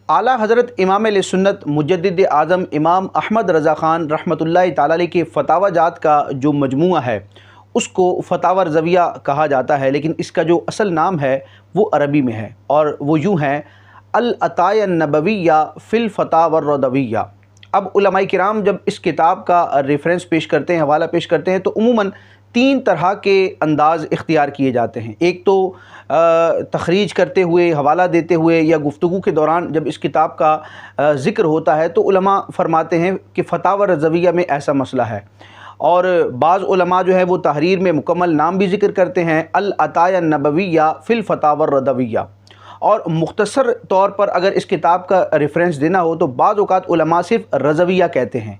اعلیٰ حضرت امام اہل سنت مجدد اعظم امام احمد رضا خان رحمۃ اللہ تعالی علیہ کے فتاوی جات کا جو مجموعہ ہے اس کو فتاوی رضویہ کہا جاتا ہے، لیکن اس کا جو اصل نام ہے وہ عربی میں ہے اور وہ یوں ہے العطایہ النبویہ فی الفتاوی الرضویہ۔ اب علماء کرام جب اس کتاب کا ریفرنس پیش کرتے ہیں، حوالہ پیش کرتے ہیں، تو عموماً 3 طرح کے انداز اختیار کیے جاتے ہیں۔ ایک تو تخریج کرتے ہوئے، حوالہ دیتے ہوئے، یا گفتگو کے دوران جب اس کتاب کا ذکر ہوتا ہے تو علماء فرماتے ہیں کہ فتاوی رضویہ میں ایسا مسئلہ ہے، اور بعض علماء جو ہے وہ تحریر میں مکمل نام بھی ذکر کرتے ہیں العطایہ النبویہ فی الفتاوی الرضویہ، اور مختصر طور پر اگر اس کتاب کا ریفرنس دینا ہو تو بعض اوقات علماء صرف رضویہ کہتے ہیں۔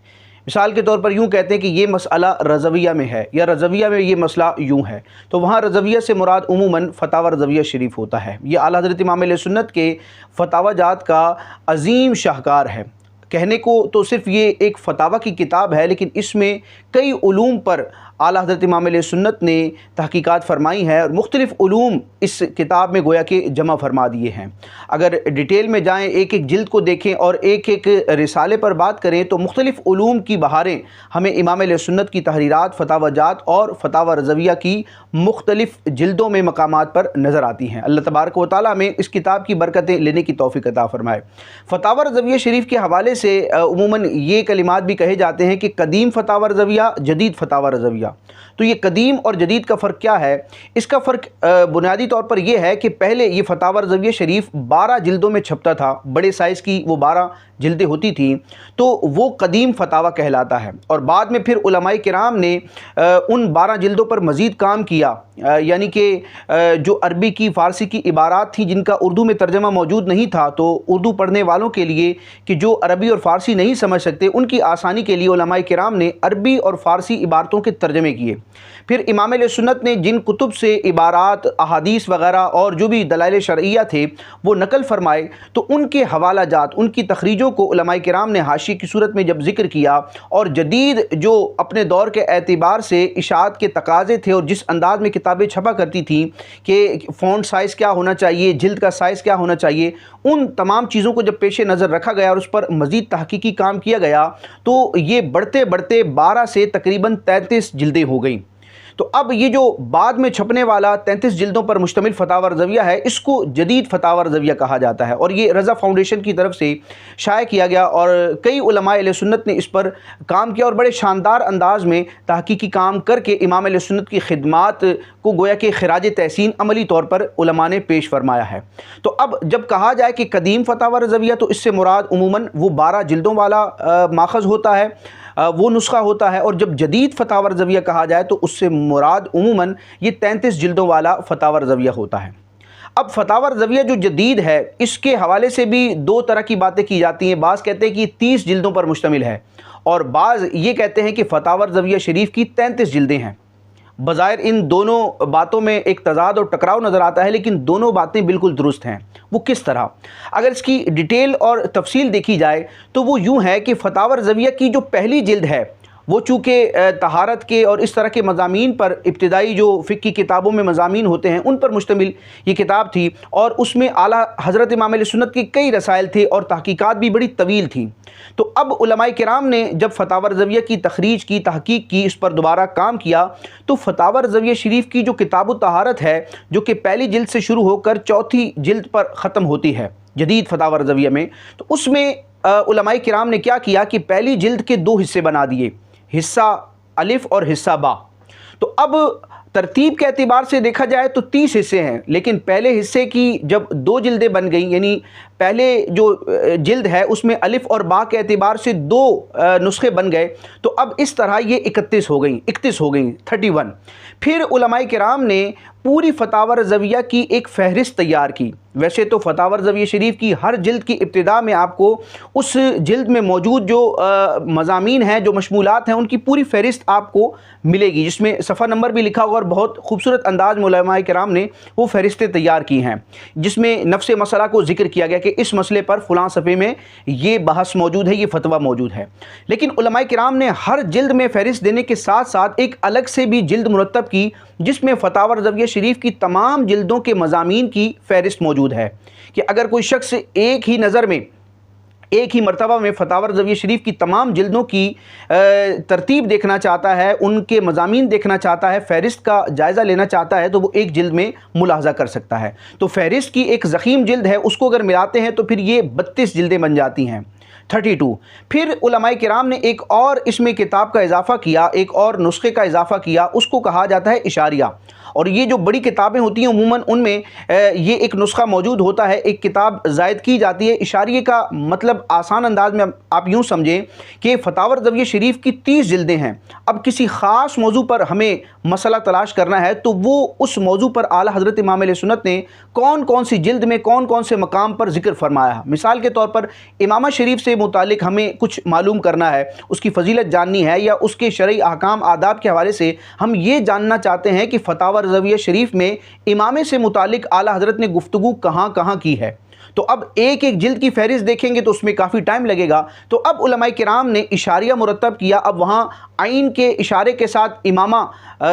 مثال کے طور پر یوں کہتے ہیں کہ یہ مسئلہ رضویہ میں ہے، یا رضویہ میں یہ مسئلہ یوں ہے، تو وہاں رضویہ سے مراد عموماً فتاوی رضویہ شریف ہوتا ہے۔ یہ اعلیٰ حضرت امام اہل سنت کے فتاوی جات کا عظیم شاہکار ہے۔ کہنے کو تو صرف یہ ایک فتاوی کی کتاب ہے، لیکن اس میں کئی علوم پر اعلیٰ حضرت امام اہل سنت نے تحقیقات فرمائی ہے، اور مختلف علوم اس کتاب میں گویا کہ جمع فرما دیے ہیں۔ اگر ڈیٹیل میں جائیں، ایک ایک جلد کو دیکھیں اور ایک ایک رسالے پر بات کریں تو مختلف علوم کی بہاریں ہمیں امام اہل سنت کی تحریرات، فتاوی جات اور فتاوی رضویہ کی مختلف جلدوں میں مقامات پر نظر آتی ہیں۔ اللہ تبارک و تعالیٰ ہمیں اس کتاب کی برکتیں لینے کی توفیق عطا فرمائے۔ فتاوی رضویہ شریف کے حوالے سے عموماً یہ کلمات بھی کہے جاتے ہیں کہ قدیم فتاوی رضویہ، جدید فتاوی رضویہ۔ تو یہ قدیم اور جدید کا فرق کیا ہے؟ اس کا فرق بنیادی طور پر یہ ہے کہ پہلے یہ فتاوی رضویہ شریف 12 جلدوں میں چھپتا تھا، بڑے سائز کی وہ 12 جلدیں ہوتی تھیں، تو وہ قدیم فتاوی کہلاتا ہے۔ اور بعد میں پھر علماء کرام نے ان 12 جلدوں پر مزید کام کیا، یعنی کہ جو عربی کی، فارسی کی عبارات تھیں جن کا اردو میں ترجمہ موجود نہیں تھا، تو اردو پڑھنے والوں کے لیے کہ جو عربی اور فارسی نہیں سمجھ سکتے، ان کی آسانی کے لیے علماء کرام نے عربی اور فارسی عبارتوں کے ترجمے کیے۔ پھر امام اہل سنت نے جن کتب سے عبارات، احادیث وغیرہ اور جو بھی دلائل شرعیہ تھے وہ نقل فرمائے، تو ان کے حوالہ جات، ان کی تخریجوں کو علماء کرام نے حاشیے کی صورت میں جب ذکر کیا، اور جدید جو اپنے دور کے اعتبار سے اشاعت کے تقاضے تھے اور جس انداز میں کتابیں چھپا کرتی تھیں کہ فونٹ سائز کیا ہونا چاہیے، جلد کا سائز کیا ہونا چاہیے، ان تمام چیزوں کو جب پیش نظر رکھا گیا اور اس پر مزید تحقیقی کام کیا گیا تو یہ بڑھتے بڑھتے 12 سے تقریباً 33 جلدیں ہو گئیں۔ تو اب یہ جو بعد میں چھپنے والا 33 جلدوں پر مشتمل فتاوی رضویہ ہے، اس کو جدید فتاوی رضویہ کہا جاتا ہے، اور یہ رضا فاؤنڈیشن کی طرف سے شائع کیا گیا، اور کئی علماء اہل سنت نے اس پر کام کیا اور بڑے شاندار انداز میں تحقیقی کام کر کے امام اہل سنت کی خدمات کو گویا کہ خراج تحسین عملی طور پر علماء نے پیش فرمایا ہے۔ تو اب جب کہا جائے کہ قدیم فتاوی رضویہ، تو اس سے مراد عموماً وہ 12 جلدوں والا ماخذ ہوتا ہے، وہ نسخہ ہوتا ہے، اور جب جدید فتاوی رضویہ کہا جائے تو اس سے مراد عموماً یہ 33 جلدوں والا فتاوی رضویہ ہوتا ہے۔ اب فتاوی رضویہ جو جدید ہے، اس کے حوالے سے بھی 2 طرح کی باتیں کی جاتی ہیں۔ بعض کہتے ہیں کہ یہ 30 جلدوں پر مشتمل ہے، اور بعض یہ کہتے ہیں کہ فتاوی رضویہ شریف کی 33 جلدیں ہیں۔ بظاہر ان دونوں باتوں میں ایک تضاد اور ٹکراؤ نظر آتا ہے، لیکن دونوں باتیں بالکل درست ہیں۔ وہ کس طرح؟ اگر اس کی ڈیٹیل اور تفصیل دیکھی جائے تو وہ یوں ہے کہ فتاوی رضویہ کی جو پہلی جلد ہے وہ چونکہ طہارت کے اور اس طرح کے مضامین پر، ابتدائی جو فقہ کی کتابوں میں مضامین ہوتے ہیں ان پر مشتمل یہ کتاب تھی، اور اس میں اعلیٰ حضرت امام اہل سنت کی کئی رسائل تھے اور تحقیقات بھی بڑی طویل تھیں۔ تو اب علماء کرام نے جب فتاوی رضویہ کی تخریج کی، تحقیق کی، اس پر دوبارہ کام کیا، تو فتاوی رضویہ شریف کی جو کتاب الطہارت ہے، جو کہ پہلی جلد سے شروع ہو کر 4تھی جلد پر ختم ہوتی ہے جدید فتاوی رضویہ میں، تو اس میں علماء کرام نے کیا کیا کہ پہلی جلد کے 2 حصے بنا دیے، حصہ الف اور حصہ با۔ تو اب ترتیب کے اعتبار سے دیکھا جائے تو 30 حصے ہیں، لیکن پہلے حصے کی جب 2 جلدیں بن گئیں، یعنی پہلے جو جلد ہے اس میں الف اور با کے اعتبار سے 2 نسخے بن گئے، تو اب اس طرح یہ 31 ہو گئیں، 31۔ پھر علماء کرام نے پوری فتاوی رضویہ کی ایک فہرست تیار کی۔ ویسے تو فتاوی رضویہ شریف کی ہر جلد کی ابتدا میں آپ کو اس جلد میں موجود جو مضامین ہیں، جو مشمولات ہیں، ان کی پوری فہرست آپ کو ملے گی، جس میں صفحہ نمبر بھی لکھا ہوگا، اور بہت خوبصورت انداز میں علماء کرام نے وہ فہرستیں تیار کی ہیں، جس میں نفس مسئلہ کو ذکر کیا گیا کہ اس مسئلے پر فلاں صفحے میں یہ بحث موجود ہے، یہ فتویٰ موجود ہے۔ لیکن علماء کرام نے ہر جلد میں فہرست دینے کے ساتھ ساتھ ایک الگ سے بھی جلد مرتب کی جس میں فتاوی رضویہ شریف کی تمام جلدوں کے مضامین کی فہرست موجود ہے، کہ اگر کوئی شخص ایک ہی مرتبہ میں فتاوی رضویہ شریف کی تمام جلدوں کی ترتیب دیکھنا چاہتا ہے، ان کے مضامین دیکھنا چاہتا ہے، فہرست کا جائزہ لینا چاہتا ہے، تو وہ ایک جلد میں ملاحظہ کر سکتا ہے۔ تو فہرست کی ایک ضخیم جلد ہے، اس کو اگر ملاتے ہیں تو پھر یہ 32 جلدیں بن جاتی ہیں، 32۔ پھر علماء کرام نے ایک اور اس میں کتاب کا اضافہ کیا، ایک اور نسخے کا اضافہ کیا، اس کو کہا جاتا ہے اشاریہ۔ اور یہ جو بڑی کتابیں ہوتی ہیں عموماً ان میں یہ ایک نسخہ موجود ہوتا ہے، ایک کتاب زائد کی جاتی ہے۔ اشاریے کا مطلب آسان انداز میں آپ یوں سمجھیں کہ فتاوی رضویہ شریف کی 30 جلدیں ہیں۔ اب کسی خاص موضوع پر ہمیں مسئلہ تلاش کرنا ہے تو وہ اس موضوع پر اعلیٰ حضرت امام علیہ سنت نے کون کون سی جلد میں کون کون سے مقام پر ذکر فرمایا۔ مثال کے طور پر امامہ شریف سے متعلق ہمیں کچھ معلوم کرنا ہے، اس کی فضیلت جاننی ہے، یا اس کے شرعی احکام آداب کے حوالے سے ہم یہ جاننا چاہتے ہیں کہ فتاوی رضویہ شریف میں امامے سے متعلق اعلیٰ حضرت نے گفتگو کہاں کہاں کی ہے۔ تو اب ایک ایک جلد کی فہرست دیکھیں گے تو اس میں کافی ٹائم لگے گا۔ تو اب علماء کرام نے اشاریہ مرتب کیا، اب وہاں عین کے اشارے کے ساتھ امامہ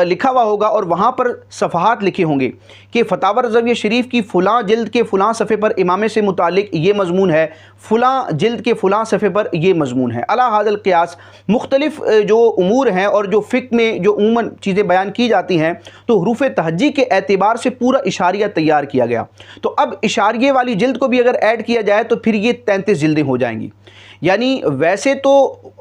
لکھا ہوا ہوگا اور وہاں پر صفحات لکھے ہوں گے کہ فتاوی رضویہ شریف کی فلاں جلد کے فلاں صفحے پر امامے سے متعلق یہ مضمون ہے، فلاں جلد کے فلاں صفحے پر یہ مضمون ہے۔ علی ھذا القیاس مختلف جو امور ہیں اور جو فقہ میں جو عموماً چیزیں بیان کی جاتی ہیں، تو حروف تہجی کے اعتبار سے پورا اشاریہ تیار کیا گیا۔ تو اب اشاریے والی جلد کو بھی اگر ایڈ کیا جائے تو پھر یہ 33 جلدیں ہو جائیں گی۔ یعنی ویسے تو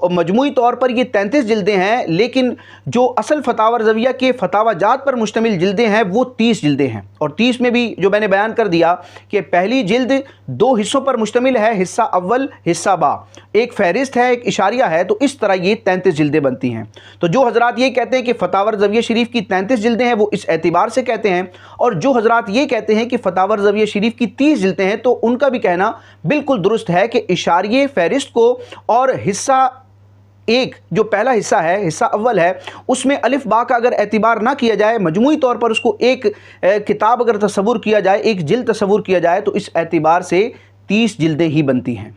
مجموعی طور پر یہ 33 جلدیں ہیں، لیکن جو اصل فتاوی رضویہ کے فتاوی جات پر مشتمل جلدیں ہیں وہ 30 جلدیں ہیں، اور 30 میں بھی جو میں نے بیان کر دیا کہ پہلی جلد 2 حصوں پر مشتمل ہے، حصہ اول حصہ با، ایک فہرست ہے ایک اشاریہ ہے، تو اس طرح یہ 33 جلدیں بنتی ہیں۔ تو جو حضرات یہ کہتے ہیں کہ فتاوی رضویہ شریف کی 33 جلدیں ہیں وہ اس اعتبار سے کہتے ہیں، اور جو حضرات یہ کہتے ہیں کہ فتاوی رضویہ شریف کی 30 جلدیں ہیں تو ان کا بھی کہنا بالکل درست ہے کہ اشاریے فہرست کو اور حصہ ایک جو پہلا حصہ ہے، حصہ اول ہے، اس میں الف با کا اگر اعتبار نہ کیا جائے، مجموعی طور پر اس کو ایک کتاب اگر تصور کیا جائے، ایک جلد تصور کیا جائے، تو اس اعتبار سے 30 جلدیں ہی بنتی ہیں۔